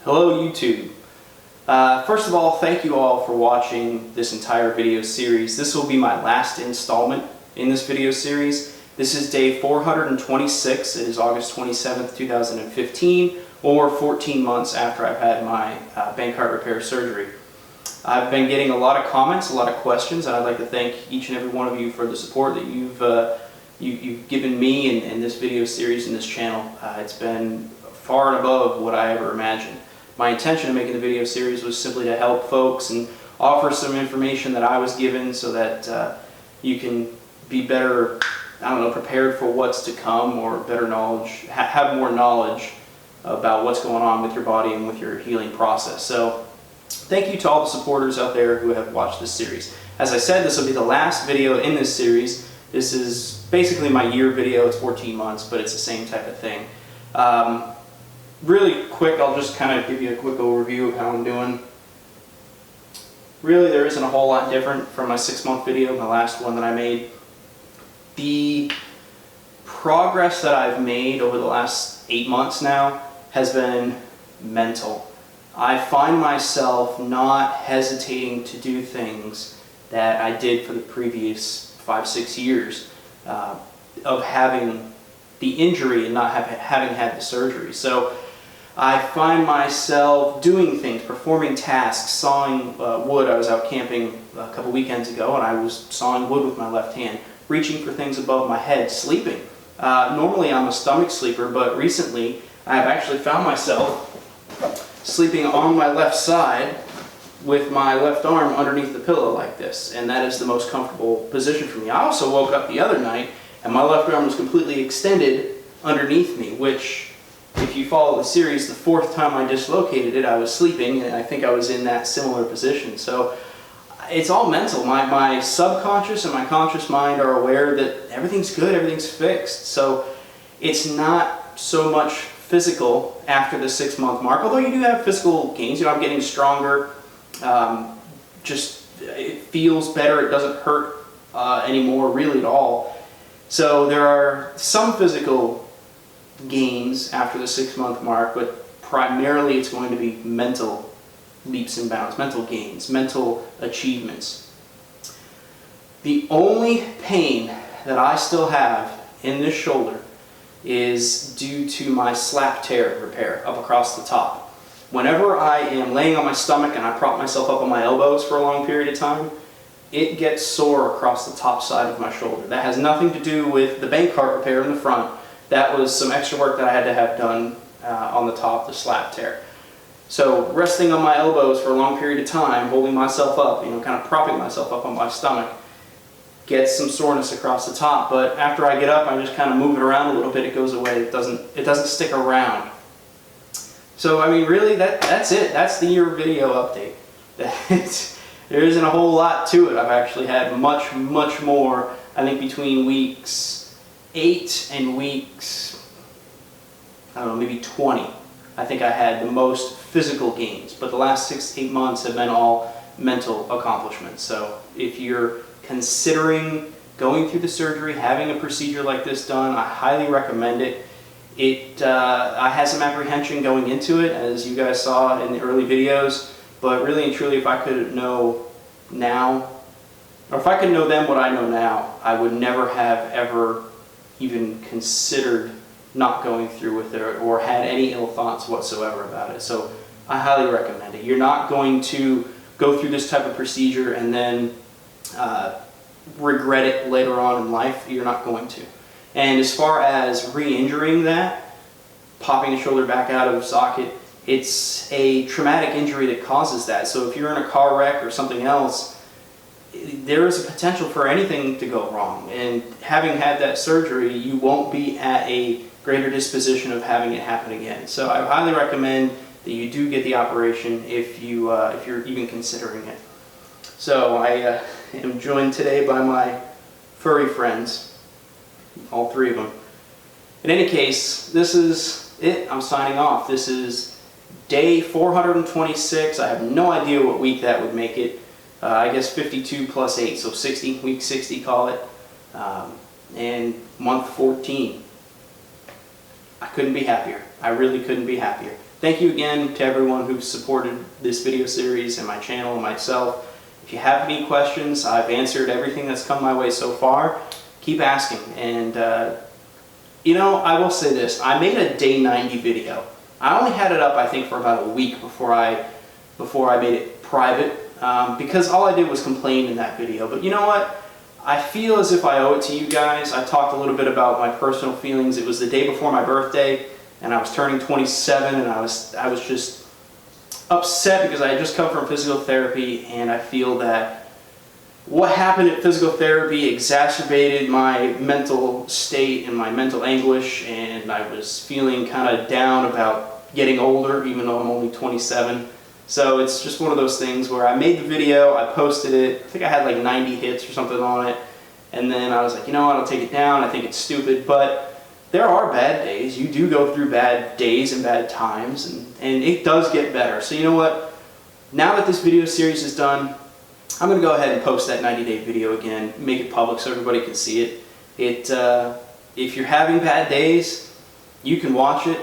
Hello YouTube. First of all, thank you all for watching this entire video series. This will be my last installment in this video series. This is day 426. It is August 27th, 2015, or 14 months after I've had my Bankart repair surgery. I've been getting a lot of comments, a lot of questions, and I'd like to thank each and every one of you for the support that you've given me in this video series and this channel. It's been far and above what I ever imagined. My intention in making the video series was simply to help folks and offer some information that I was given so that you can be better, prepared for what's to come, or better knowledge, have more knowledge about what's going on with your body and with your healing process. So thank you to all the supporters out there who have watched this series. As I said, this will be the last video in this series. This is basically my year video. It's 14 months, but it's the same type of thing. Really quick, I'll just kind of give you a quick overview of how I'm doing. Really, there isn't a whole lot different from my 6-month video, my last one that I made. The progress that I've made over the last 8 months now has been mental. I find myself not hesitating to do things that I did for the previous 5-6 years of having the injury and not having had the surgery. So I find myself doing things, performing tasks, sawing wood. I was out camping a couple weekends ago and I was sawing wood with my left hand, reaching for things above my head, sleeping. Normally I'm a stomach sleeper, but recently I've actually found myself sleeping on my left side with my left arm underneath the pillow like this, and that is the most comfortable position for me. I also woke up the other night and my left arm was completely extended underneath me, which, if you follow the series, the 4th time I dislocated it, I was sleeping, and I think I was in that similar position. So it's all mental. My subconscious and my conscious mind are aware that everything's good, everything's fixed. So it's not so much physical after the 6-month mark, although you do have physical gains. I'm getting stronger. It feels better. It doesn't hurt anymore really at all. So there are some physical gains after the 6-month mark, but primarily it's going to be mental leaps and bounds, mental gains, mental achievements. The only pain that I still have in this shoulder is due to my slap tear repair up across the top. Whenever I am laying on my stomach and I prop myself up on my elbows for a long period of time, it gets sore across the top side of my shoulder. That has nothing to do with the Bankart repair in the front. That was some extra work that I had to have done on the top, the slap tear. So resting on my elbows for a long period of time, holding myself up, kind of propping myself up on my stomach, gets some soreness across the top. But after I get up, I just kind of move it around a little bit. It goes away. It doesn't stick around. So really, that's it. That's the year video update. There isn't a whole lot to it. I've actually had much more. I think between weeks 8 and weeks, maybe 20, I think I had the most physical gains. But the last 6 to 8 months have been all mental accomplishments. So if you're considering going through the surgery, having a procedure like this done, I highly recommend it. I had some apprehension going into it, as you guys saw in the early videos, but really and truly, if I could know now, or if I could know then what I know now, I would never have ever even considered not going through with it or had any ill thoughts whatsoever about it. So I highly recommend it. You're not going to go through this type of procedure and then regret it later on in life. You're not going to. And as far as re-injuring that, popping the shoulder back out of socket, it's a traumatic injury that causes that. So if you're in a car wreck or something else, there is a potential for anything to go wrong. And having had that surgery, you won't be at a greater disposition of having it happen again. So I highly recommend that you do get the operation if you're even considering it. So I am joined today by my furry friends. All 3 of them. In any case, this is it. I'm signing off. This is day 426. I have no idea what week that would make it. I guess 52 plus 8, so 60, week 60 call it, and month 14. I couldn't be happier. I really couldn't be happier. thank you again to everyone who's supported this video series and my channel and myself. If you have any questions, I've answered everything that's come my way so far. Keep asking. And you know, I will say this, I made a day 90 video. I only had it up, I think, for about a week before I made it private, because all I did was complain in that video. But you know what? I feel as if I owe it to you guys. I talked a little bit about my personal feelings. It was the day before my birthday, and I was turning 27, and I was just upset because I had just come from physical therapy, and I feel that what happened at physical therapy exacerbated my mental state and my mental anguish, and I was feeling kind of down about getting older, even though I'm only 27. So it's just one of those things where I made the video, I posted it, I think I had like 90 hits or something on it, and then I was like, you know what, I'll take it down, I think it's stupid, but there are bad days. You do go through bad days and bad times, and it does get better. So you know what, now that this video series is done, I'm going to go ahead and post that 90-day video again, make it public so everybody can see it. If you're having bad days, you can watch it.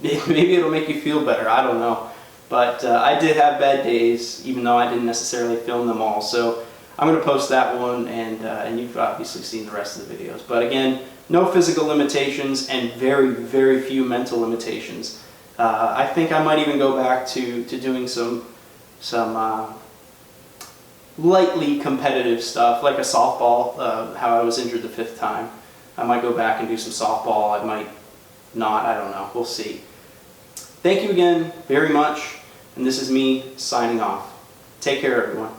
Maybe it'll make you feel better, I don't know. But I did have bad days, even though I didn't necessarily film them all. So I'm going to post that one, and you've obviously seen the rest of the videos. But again, no physical limitations and very, very few mental limitations. I think I might even go back to doing some lightly competitive stuff, like a softball, how I was injured the 5th time. I might go back and do some softball, I might not, I don't know, we'll see. Thank you again very much, and this is me signing off. Take care, everyone.